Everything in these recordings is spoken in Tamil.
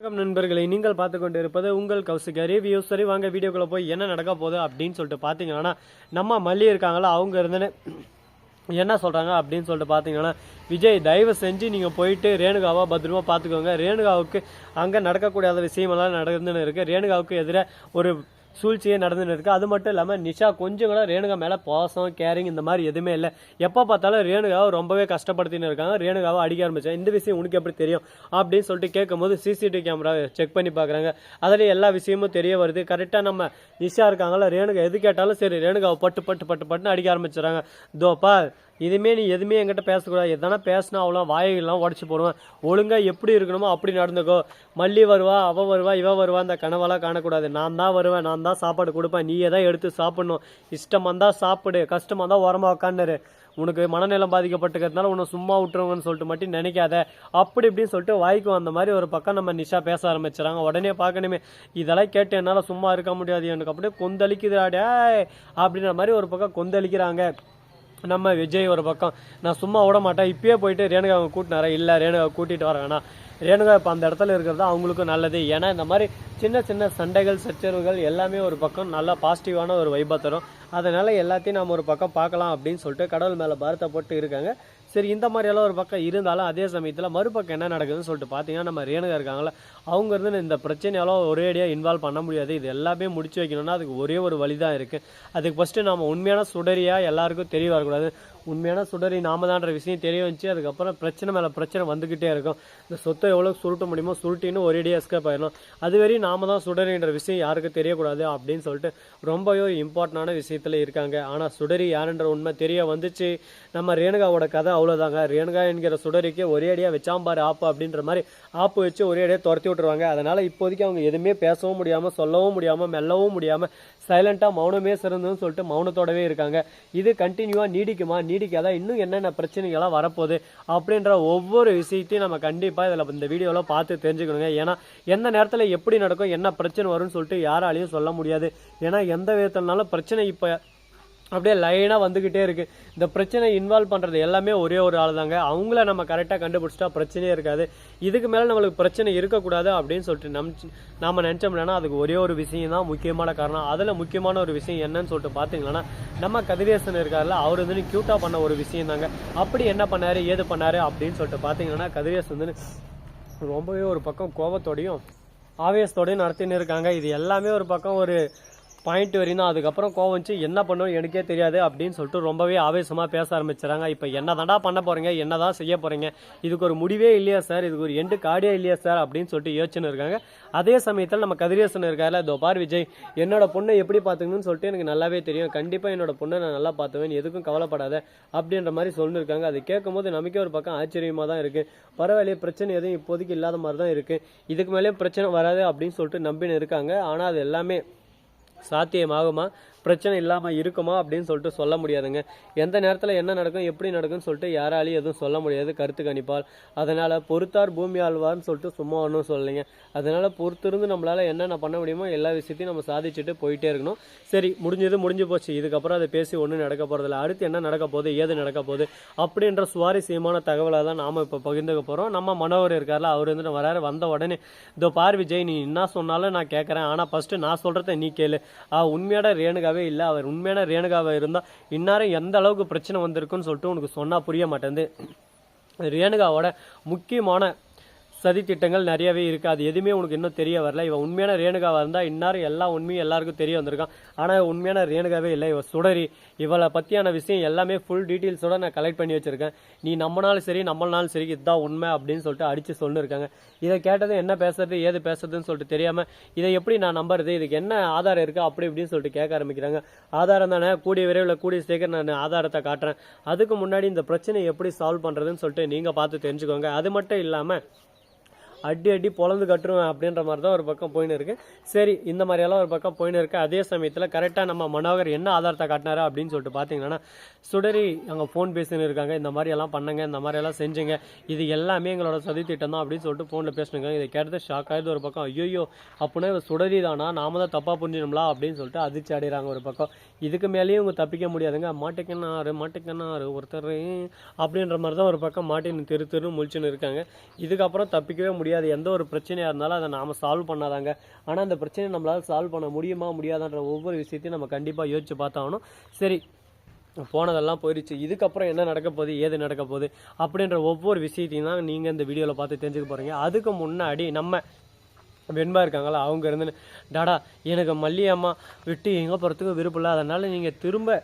வணக்கம் நண்பர்களை, நீங்கள் பார்த்து கொண்டு இருப்பது உங்கள் கௌசிகா ரிவ்யூ. சரி வாங்க வீடியோக்குள்ளே போய் என்ன நடக்க போகுது அப்படின்னு சொல்லிட்டு பார்த்தீங்கன்னா, நம்ம மல்லி இருக்காங்களா அவங்க இருந்துன்னு என்ன சொல்கிறாங்க அப்படின்னு சொல்லிட்டு பார்த்தீங்கன்னா, விஜய் தயவு செஞ்சு நீங்கள் போயிட்டு ரேணுகாவை பத்திரமா பார்த்துக்கோங்க. ரேணுகாவுக்கு அங்கே நடக்கக்கூடாத விஷயமெல்லாம் நடந்துன்னு இருக்குது. ரேணுகாவுக்கு எதிராக ஒரு சூழ்ச்சியே நடந்துன்னு இருக்குது. அது மட்டும் இல்லாமல் நிஷா கொஞ்சம் கூட ரேணுகா மேலே பாசம் கேரிங் இந்த மாதிரி எதுவுமே இல்லை. எப்போ பார்த்தாலும் ரேணுகாவை ரொம்பவே கஷ்டப்படுத்தின்னு இருக்காங்க. ரேணுகாவை அடிக்க ஆரம்பிச்சாங்க. இந்த விஷயம் உனக்கு எப்படி தெரியும் அப்படின்னு சொல்லிட்டு கேட்கும்போது சிசிடிவி கேமரா செக் பண்ணி பார்க்குறாங்க. அதில் எல்லா விஷயமும் தெரிய வருது. கரெக்டாக நம்ம நிஷா இருக்காங்களா, ரேணுகா எது கேட்டாலும் சரி ரேணுகாவை பட்டுன்னு அடிக்க ஆரம்பிச்சிடறாங்க. தோப்பா இதுமே நீ எதுவுமே என்கிட்ட பேசக்கூடாது, எதனா பேசினா அவ்வளோ வாயெல்லாம் உடச்சி போடுவேன். ஒழுங்காக எப்படி இருக்கணுமோ அப்படி நடந்துக்கோ. மல்லி வருவா, அவள் வருவா, இவ வருவா, அந்த கனவெல்லாம் காணக்கூடாது. நான் தான் வருவேன், நான் தான் சாப்பாடு கொடுப்பேன், நீ எதாவது எடுத்து சாப்பிடணும். இஷ்டம் வந்தால் சாப்பிடு, கஷ்டம் வந்தால் உரமா உக்காந்துரு. உனக்கு மனநிலம் பாதிக்கப்பட்டுக்கிறதுனால உன்னை சும்மா விட்டுருவங்கன்னு சொல்லிட்டு மட்டும் நினைக்காத அப்படி இப்படின்னு சொல்லிட்டு வாய்க்கு வந்த மாதிரி ஒரு பக்கம் நம்ம நிஷா பேச ஆரம்பிச்சுறாங்க. உடனே பார்க்கணுமே, இதெல்லாம் கேட்டு என்னால் சும்மா இருக்க முடியாது, எனக்கு அப்படியே கொந்தளிக்குதுடா அப்படின்ற மாதிரி ஒரு பக்கம் கொந்தளிக்கிறாங்க. நம்ம விஜய் ஒரு பக்கம் நான் சும்மா விட மாட்டேன், இப்பயே போயிட்டு ரேணுகாவை கூட்டினாரா, இல்லை ரேணுகாவை கூட்டிகிட்டு வரேன்னா ரேணுகா இப்போ அந்த இடத்துல இருக்கிறது அவங்களுக்கும் நல்லது. ஏன்னா இந்த மாதிரி சின்ன சின்ன சண்டைகள் சச்சரவுகள் எல்லாமே ஒரு பக்கம் நல்லா பாசிட்டிவான ஒரு வைபாக தரும். அதனால் எல்லாத்தையும் நம்ம ஒரு பக்கம் பார்க்கலாம் அப்படின்னு சொல்லிட்டு கடவுள் மேலே பாரத்தை போட்டு இருக்காங்க. சரி, இந்த மாதிரியெல்லாம் ஒரு பக்கம் இருந்தாலும் அதே சமயத்தில் மறுபக்கம் என்ன நடக்குதுன்னு சொல்லிட்டு பார்த்தீங்கன்னா, நம்ம ரேணுகா இருக்காங்களா அவங்க இருந்து இந்த பிரச்சனையாலும் ஒரேடியாக இன்வால்வ் பண்ண முடியாது. இது எல்லாமே முடிச்சு வைக்கணும்னா அதுக்கு ஒரே ஒரு வழி தான் இருக்குது. அதுக்கு ஃபஸ்ட்டு நம்ம உண்மையான சுடரியாக எல்லாருக்கும் தெரிய வரக்கூடாது. உண்மையான சுடரி நாம தான்ற விஷயம் தெரிய வந்துச்சு. அதுக்கப்புறம் பிரச்சனை மேலே பிரச்சனை வந்துக்கிட்டே இருக்கும். இந்த சொத்தை எவ்வளோ சுருட்ட முடியுமோ சுருட்டின்னு ஒரேடியாக எஸ்கேப் ஆயிடணும். அதுவரையும் நாம தான் சுடரின்ற விஷயம் யாருக்கும் தெரியக்கூடாது அப்படின்னு சொல்லிட்டு ரொம்பவே ஒரு இம்பார்ட்டண்டான விஷயத்தில் இருக்காங்க. ஆனால் சுடரி யாருன்ற உண்மை தெரிய வந்துச்சு. நம்ம ரேணுகாவோட கதை அவ்வளோதாங்க. ரேணுகா என்கிற சுடரிக்கு ஒரே அடியாக வச்சாம்பாரு ஆப்பு அப்படின்ற மாதிரி ஆப்பு வச்சு ஒரே அடியாக துரத்தி விட்டுருவாங்க. அதனால் இப்போதைக்கு அவங்க எதுவுமே பேசவும் முடியாமல் சொல்லவும் முடியாமல் மெல்லவும் முடியாமல் சைலண்ட்டாக மௌனமே சிறந்ததுன்னு சொல்லிட்டு மௌனத்தோடவே இருக்காங்க. இது கண்டினியூவாக நீடிக்குமா, நீடிக்காதா, இன்னும் என்னென்ன பிரச்சனைகள்லாம் வரப்போகுது அப்படின்ற ஒவ்வொரு விஷயத்தையும் நம்ம கண்டிப்பாக இதில் இந்த வீடியோவில் பார்த்து தெரிஞ்சுக்கணுங்க. ஏன்னா எந்த நேரத்தில் எப்படி நடக்கும், என்ன பிரச்சனை வரும்னு சொல்லிட்டு யாராலையும் சொல்ல முடியாது. ஏன்னா எந்த விதத்தினாலும் பிரச்சனை இப்போ அப்படியே லைனாக வந்துக்கிட்டே இருக்குது. இந்த பிரச்சனை இன்வால்வ் பண்ணுறது எல்லாமே ஒரே ஒரு ஆள் தாங்க. அவங்கள நம்ம கரெக்டாக கண்டுபிடிச்சிட்டா பிரச்சனையே இருக்காது. இதுக்கு மேலே நம்மளுக்கு பிரச்சனை இருக்கக்கூடாது அப்படின்னு சொல்லிட்டு நாம் நினச்சோம்னா அதுக்கு ஒரே ஒரு விஷயம் தான் முக்கியமான காரணம். அதில் முக்கியமான ஒரு விஷயம் என்னன்னு சொல்லிட்டு பார்த்தீங்கன்னா, நம்ம கதிரேசன் இருக்கார்ல, அவர் வந்து க்யூட்டாக பண்ண ஒரு விஷயம் தாங்க. அப்படி என்ன பண்ணார் ஏது பண்ணார் அப்படின்னு சொல்லிட்டு பார்த்தீங்கன்னா, கதிரேசன் வந்து ரொம்பவே ஒரு பக்கம் கோபத்தோடையும் ஆவேசத்தோடையும் நடத்தின்னு இருக்காங்க. இது எல்லாமே ஒரு பக்கம் ஒரு பாயிண்ட் வரையும் தான். அதுக்கப்புறம் கோவம் வச்சு என்ன பண்ணுவோம் எனக்கே தெரியாது அப்படின்னு சொல்லிட்டு ரொம்பவே ஆவேசமாக பேச ஆரம்பிச்சுறாங்க. இப்போ என்ன தாண்டா பண்ண போகிறீங்க, என்ன தான் செய்ய போகிறீங்க, இதுக்கு ஒரு முடிவே இல்லையா சார், இதுக்கு ஒரு எண்டு கார்டே இல்லையா சார் அப்படின்னு சொல்லிட்டு யோசிச்சுன்னு இருக்காங்க. அதே சமயத்தில் நம்ம கதிரேசன் இருக்கார்ல, இதோ பார் விஜய், என்னோட பொண்ணை எப்படி பார்த்துக்கணும்னு சொல்லிட்டு எனக்கு நல்லாவே தெரியும், கண்டிப்பாக என்னோட பொண்ணை நான் நல்லா பார்த்துவேன், எதுக்கும் கவலைப்படாத அப்படின்ற மாதிரி சொல்லியிருக்காங்க. அது கேட்கும்போது நமக்கே ஒரு பக்கம் ஆச்சரியமாக தான் இருக்குது. பரவாயில்லையே, பிரச்சனை எதுவும் இப்போதைக்கு இல்லாத மாதிரி தான் இருக்குது, இதுக்கு மேலே பிரச்சனை வராது அப்படின்னு சொல்லிட்டு நம்பின்னு இருக்காங்க. ஆனால் அது எல்லாமே சாத்தியமாகுமா, பிரச்சனை இல்லாமல் இருக்குமா அப்படின்னு சொல்லிட்டு சொல்ல முடியாதுங்க. எந்த நேரத்தில் என்ன நடக்கும் எப்படி நடக்கும்னு சொல்லிட்டு யாராலையும் எதுவும் சொல்ல முடியாது, கருத்து கணிப்பால். அதனால் பொறுத்தார் பூமி ஆழ்வார்னு சொல்லிட்டு சும்மா ஒன்றும் சொல்லலைங்க. அதனால் பொறுத்திருந்து நம்மளால் என்னென்ன பண்ண முடியுமோ எல்லா விஷயத்தையும் நம்ம சாதிச்சுட்டு போயிட்டே இருக்கணும். சரி, முடிஞ்சு போச்சு, இதுக்கப்புறம் அதை பேசி ஒன்றும் நடக்க போகிறதில்ல. அடுத்து என்ன நடக்க போகுது ஏது நடக்க போகுது அப்படின்ற சுவாரஸ்யமான தகவலாக தான் நாம் இப்போ பகிர்ந்துக்க போகிறோம். நம்ம மனோவர் இருக்கார்ல, அவர் வந்து வராரு. வந்த உடனே இதோ பார் விஜய், நீ என்ன சொன்னாலும் நான் கேட்குறேன், ஆனால் ஃபஸ்ட்டு நான் சொல்கிறத நீ கேளு. உண்மையான ரேணுகாவே இல்லை, அவர் உண்மையான ரேணுகாவை இருந்தால் இந்நேரம் எந்த அளவுக்கு பிரச்சனை வந்திருக்குன்னு சொல்லிட்டு உனக்கு சொன்னால் புரிய மாட்டேங்குது. ரேணுகாவோட முக்கியமான சதி திட்டங்கள் நிறையவே இருக்குது, அது எதுவுமே உனக்கு இன்னும் தெரிய வரல. இவன் உண்மையான ரேணுகாவாக இருந்தால் இந்நேரம் எல்லா உண்மையும் எல்லாருக்கும் தெரிய வந்திருக்கான். ஆனால் உண்மையான ரேணுகாவே இல்லை, இவன் சுடரி. இவளை பற்றியான விஷயம் எல்லாமே ஃபுல் டீட்டெயில்ஸோட நான் கலெக்ட் பண்ணி வச்சுருக்கேன். நீ நம்மனாலும் சரி நம்மளாலும் சரி இதுதான் உண்மை அப்படின்னு சொல்லிட்டு அடித்து சொல்லிருக்காங்க. இதை கேட்டது என்ன பேசுறது ஏது பேசுறதுன்னு சொல்லிட்டு தெரியாமல் இதை எப்படி நான் நம்புறது, இதுக்கு என்ன ஆதாரம் இருக்குது அப்படி இப்படின்னு சொல்லிட்டு கேட்க ஆரம்பிக்கிறாங்க. ஆதாரம் தானே, கூடிய விரைவில் கூடிய சீக்கிரம் நான் ஆதாரத்தை காட்டுறேன். அதுக்கு முன்னாடி இந்த பிரச்சனையை எப்படி சால்வ் பண்ணுறதுன்னு சொல்லிட்டு நீங்கள் பார்த்து தெரிஞ்சுக்கோங்க. அது மட்டும் இல்லாமல் அடி பொழந்து கட்டுருவேன் அப்படின்ற மாதிரி தான் ஒரு பக்கம் போயின்னு இருக்கு. சரி, இந்த மாதிரியெல்லாம் ஒரு பக்கம் போயின்னு இருக்கு. அதே சமயத்தில் கரெக்டாக நம்ம மனோகர் என்ன ஆதாரத்தை காட்டினாரு அப்படின்னு சொல்லிட்டு பார்த்தீங்கன்னா, சுடரி அங்கே ஃபோன் பேசின்னு இருக்காங்க, இந்த மாதிரியெல்லாம் பண்ணுங்க, இந்த மாதிரியெல்லாம் செஞ்சுங்க, இது எல்லாமே எங்களோட சதி திட்டம் தான் அப்படின்னு சொல்லிட்டு ஃபோனில் பேசுனுங்க. இதை கேட்டது ஷாக் ஆகிடுது ஒரு பக்கம். ஐயோ அப்படின்னா சுடரி தானா, நாம தான் தப்பாக புரிஞ்சிடும்லா அப்படின்னு சொல்லிட்டு அதிர்ச்சி அடைகிறாங்க ஒரு பக்கம். இதுக்கு மேலேயும் இவங்க தப்பிக்க முடியாதுங்க. மாட்டிக்கன்னாரு ஒருத்தர் அப்படின்ற மாதிரி தான் ஒரு பக்கம் மாட்டின்னு திருன்னு முழிச்சுன்னு இருக்காங்க. இதுக்கப்புறம் தப்பிக்கவே முடியாது. முடியாது. எந்த ஒரு பிரச்சனையாக இருந்தாலும் அதை நாம் சால்வ் பண்ணாதாங்க. ஆனால் அந்த பிரச்சனையை நம்மளால் சால்வ் பண்ண முடியுமா முடியாதான்ற ஒவ்வொரு விஷயத்தையும் நம்ம கண்டிப்பாக யோசிச்சு பார்த்தாகணும். சரி, போனதெல்லாம் போயிடுச்சு, இதுக்கப்புறம் என்ன நடக்க போகுது, ஏது நடக்க போகுது அப்படின்ற ஒவ்வொரு விஷயத்தையும் தான் நீங்கள் இந்த வீடியோவில் பார்த்து தெரிஞ்சுக்க போகிறீங்க. அதுக்கு முன்னாடி நம்ம வெண்பா இருக்காங்களா, அவங்க இருந்து டாடா எனக்கு மல்லி அம்மா விட்டு எங்கே போகிறதுக்கு விருப்பம் இல்லை, அதனால் நீங்கள் திரும்ப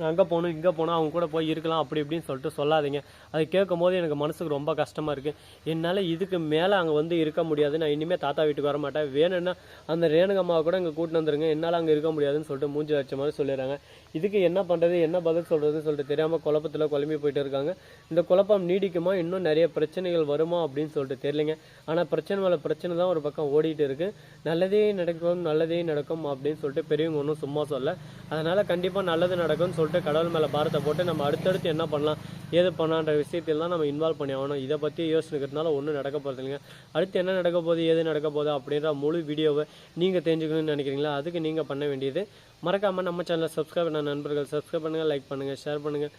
அங்கே போகணும் இங்கே போனால் அவங்க கூட போய் இருக்கலாம் அப்படி இப்படின்னு சொல்லிட்டு சொல்லாதீங்க. அது கேட்கும் போது எனக்கு மனசுக்கு ரொம்ப கஷ்டமாக இருக்குது. என்னால் இதுக்கு மேலே அங்கே வந்து இருக்க முடியாது. நான் இனிமேல் தாத்தா வீட்டுக்கு வர மாட்டேன். வேணும்னா அந்த ரேணுகம்மாவை கூட இங்கே கூட்டின்னு வந்துருங்க, என்னால் அங்கே இருக்க முடியாதுன்னு சொல்லிட்டு மூஞ்சி வச்ச மாதிரி சொல்லிடுறாங்க. இதுக்கு என்ன பண்ணுறது, என்ன பதில் சொல்கிறதுன்னு சொல்லிட்டு தெரியாமல் குழப்பத்தில் குழம்பி போயிட்டு இருக்காங்க. இந்த குழப்பம் நீடிக்குமா, இன்னும் நிறைய பிரச்சனைகள் வருமா அப்படின்னு சொல்லிட்டு தெரியலைங்க. ஆனால் பிரச்சனை மேலே பிரச்சனை தான் ஒரு பக்கம் ஓடிட்டு இருக்குது. நல்லதே நடக்கும் நல்லதே நடக்கும் அப்படின்னு சொல்லிட்டு பெரியவங்க ஒன்றும் சும்மா சொல்ல. அதனால் கண்டிப்பாக நல்லது நடக்கும்னு சொல்லிட்டு கடவுள் மேலே பாரத்தை போட்டு நம்ம அடுத்தடுத்து என்ன பண்ணலாம் ஏது பண்ணலான்ற விஷயத்திலாம் நம்ம இன்வால்வ் பண்ணி ஆகணும். இதை பற்றி யோசிச்சுக்கிறதுனால ஒன்றும் நடக்க போகிறது இல்லைங்க. அடுத்து என்ன நடக்க போகுது ஏது நடக்க போகுது அப்படின்ற முழு வீடியோவை நீங்கள் தெரிஞ்சுக்கணும்னு நினைக்கிறீங்களா, அதுக்கு நீங்கள் பண்ண வேண்டியது மறக்காமல் நம்ம சேனலை சப்ஸ்கிரைப் பண்ண நண்பர்கள் சப்ஸ்கிரைப் பண்ணுங்கள், லைக் பண்ணுங்கள், ஷேர் பண்ணுங்கள்,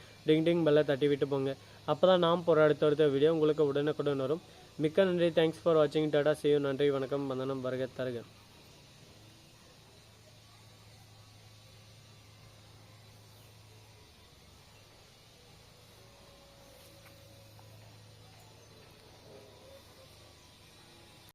டிங் பெல்லை தட்டி விட்டு போங்க. அப்போ தான் நாம் போகிற அடுத்த வீடியோ உங்களுக்கு உடனுக்குடன் வரும். மிக்க நன்றி. தேங்க்ஸ் ஃபார் வாட்சிங். Tata, see you. நன்றி, வணக்கம், வந்தனம், வருக தருக.